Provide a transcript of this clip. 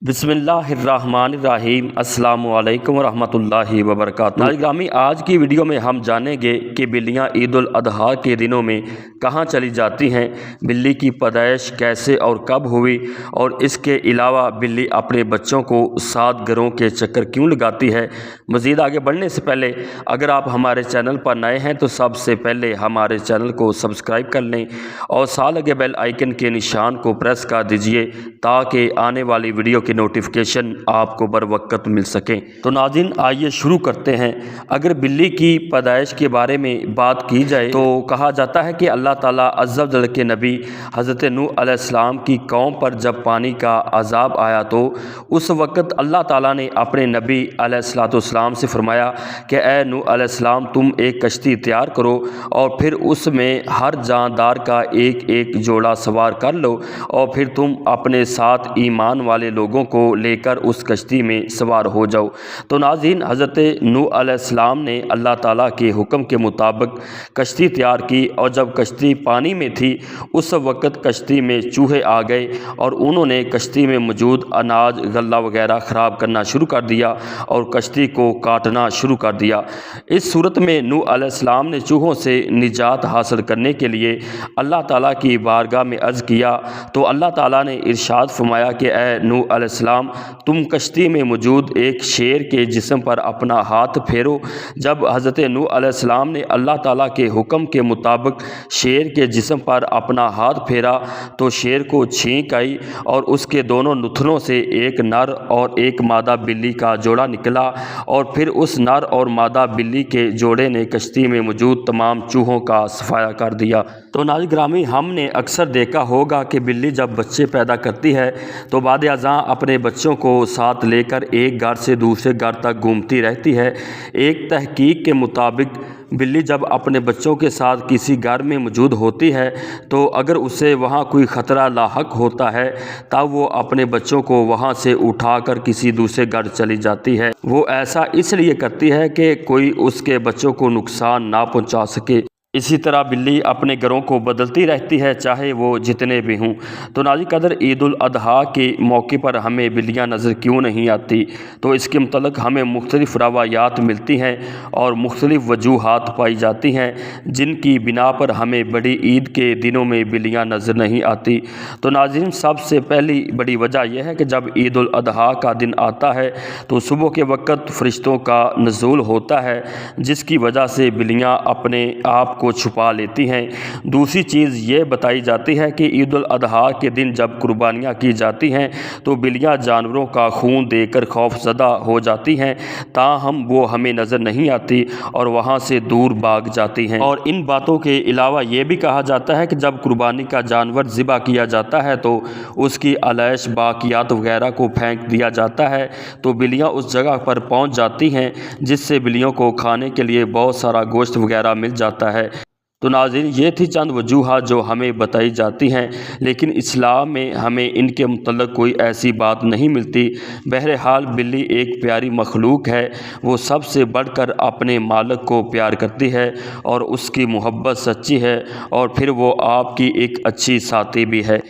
बिस्मिल्लाहिर्रहमानिर्रहीम। अस्सलामु अलैकुम रहमतुल्लाहि वबरकातुहू। नाज़रीन ग्रामी, आज की वीडियो में हम जानेंगे कि बिल्लियाँ ईद उल अज़हा के दिनों में कहाँ चली जाती हैं, बिल्ली की पैदाइश कैसे और कब हुई, और इसके अलावा बिल्ली अपने बच्चों को 7 घरों के चक्कर क्यों लगाती है। मज़ीद आगे बढ़ने से पहले अगर आप हमारे चैनल पर नए हैं तो सबसे पहले हमारे चैनल को सब्सक्राइब कर लें और साथ लगे बेल आइकन के निशान को प्रेस कर दीजिए ताकि आने वाली वीडियो की नोटिफिकेशन आपको बर वक्त मिल सके। तो नाज़रीन आइए शुरू करते हैं। अगर बिल्ली की पैदाइश के बारे में बात की जाए तो कहा जाता है कि अल्लाह ताला अज़्ज़ा व जल के नबी हज़रत नूह अलैहिस्सलाम की कौम पर जब पानी का अज़ाब आया तो उस वक़्त अल्लाह ताला ने अपने नबी अलैहिस्सलाम से फरमाया कि ए नूह अलैहिस्सलाम, तुम एक कश्ती तैयार करो और फिर उसमें हर जानदार का एक एक जोड़ा सवार कर लो और फिर तुम अपने साथ ईमान वाले लोगों को लेकर उस कश्ती में सवार हो जाओ। तो नाज़रीन हज़रत नूह अलैहिस्सलाम ने अल्लाह ताला के हुक्म के मुताबिक कश्ती तैयार की और जब कश्ती पानी में थी उस वक़्त कश्ती में चूहे आ गए और उन्होंने कश्ती में मौजूद अनाज गल्ला वगैरह ख़राब करना शुरू कर दिया और कश्ती को काटना शुरू कर दिया। इस सूरत में नूह अलैहिस्सलाम ने चूहों से निजात हासिल करने के लिए अल्लाह ताला की बारगाह में अर्ज़ किया तो अल्लाह ताला ने इरशाद फरमाया कि ए नूह अलैहिस्सलाम, तुम कश्ती में मौजूद एक शेर के जिस्म पर अपना हाथ फेरो। जब हज़रत नूह अलैहिस्सलाम ने अल्लाह ताला के हुक्म के मुताबिक शेर के जिस्म पर अपना हाथ फेरा तो शेर को छींक आई और उसके दोनों नुथनों से एक नर और एक मादा बिल्ली का जोड़ा निकला और फिर उस नर और मादा बिल्ली के जोड़े ने कश्ती में मौजूद तमाम चूहों का सफाया कर दिया। तो नाज़रीन ग्रामी, हमने अक्सर देखा होगा कि बिल्ली जब बच्चे पैदा करती है तो बाद अज़ां अपने बच्चों को साथ लेकर एक घर से दूसरे घर तक घूमती रहती है। एक तहकीक के मुताबिक बिल्ली जब अपने बच्चों के साथ किसी घर में मौजूद होती है तो अगर उसे वहाँ कोई ख़तरा लाहक होता है तब वो अपने बच्चों को वहाँ से उठाकर किसी दूसरे घर चली जाती है। वो ऐसा इसलिए करती है कि कोई उसके बच्चों को नुकसान ना पहुँचा सके। इसी तरह बिल्ली अपने घरों को बदलती रहती है चाहे वो जितने भी हों। तो नाज़रीन कदर ईद उल अज़हा के मौके पर हमें बिल्लियाँ नज़र क्यों नहीं आती, तो इसके मुतल्लिक़ हमें मुख्तलिफ़ रवायात मिलती हैं और मुख्तलिफ़ वजूहात पाई जाती हैं जिनकी बिना पर हमें बड़ी ईद के दिनों में बिल्लियाँ नज़र नहीं आती। तो नाज़रीन सबसे पहली बड़ी वजह यह है कि जब ईद उल अज़हा का दिन आता है तो सुबह के वक़्त फ़रिश्तों का नुज़ूल होता है जिसकी वजह से बिल्लियाँ अपने आप को छुपा लेती हैं। दूसरी चीज़ ये बताई जाती है कि ईद उल अज़हा के दिन जब कुर्बानियाँ की जाती हैं तो बिल्लियाँ जानवरों का खून देकर खौफज़दा हो जाती हैं, ताहम वो हमें नज़र नहीं आती और वहाँ से दूर भाग जाती हैं। और इन बातों के अलावा ये भी कहा जाता है कि जब कुर्बानी का जानवर ज़िबा किया जाता है तो उसकी अलैश बाकियात वगैरह को फेंक दिया जाता है तो बिल्लियाँ उस जगह पर पहुँच जाती हैं जिससे बिल्लियों को खाने के लिए बहुत सारा गोश्त वगैरह मिल जाता है। तो नाज़रीन ये थी चंद वजूहात जो हमें बताई जाती हैं, लेकिन इस्लाम में हमें इनके मुतल्लिक़ कोई ऐसी बात नहीं मिलती। बहरहाल बिल्ली एक प्यारी मखलूक है, वो सबसे बढ़कर अपने मालिक को प्यार करती है और उसकी मोहब्बत सच्ची है और फिर वो आपकी एक अच्छी साथी भी है।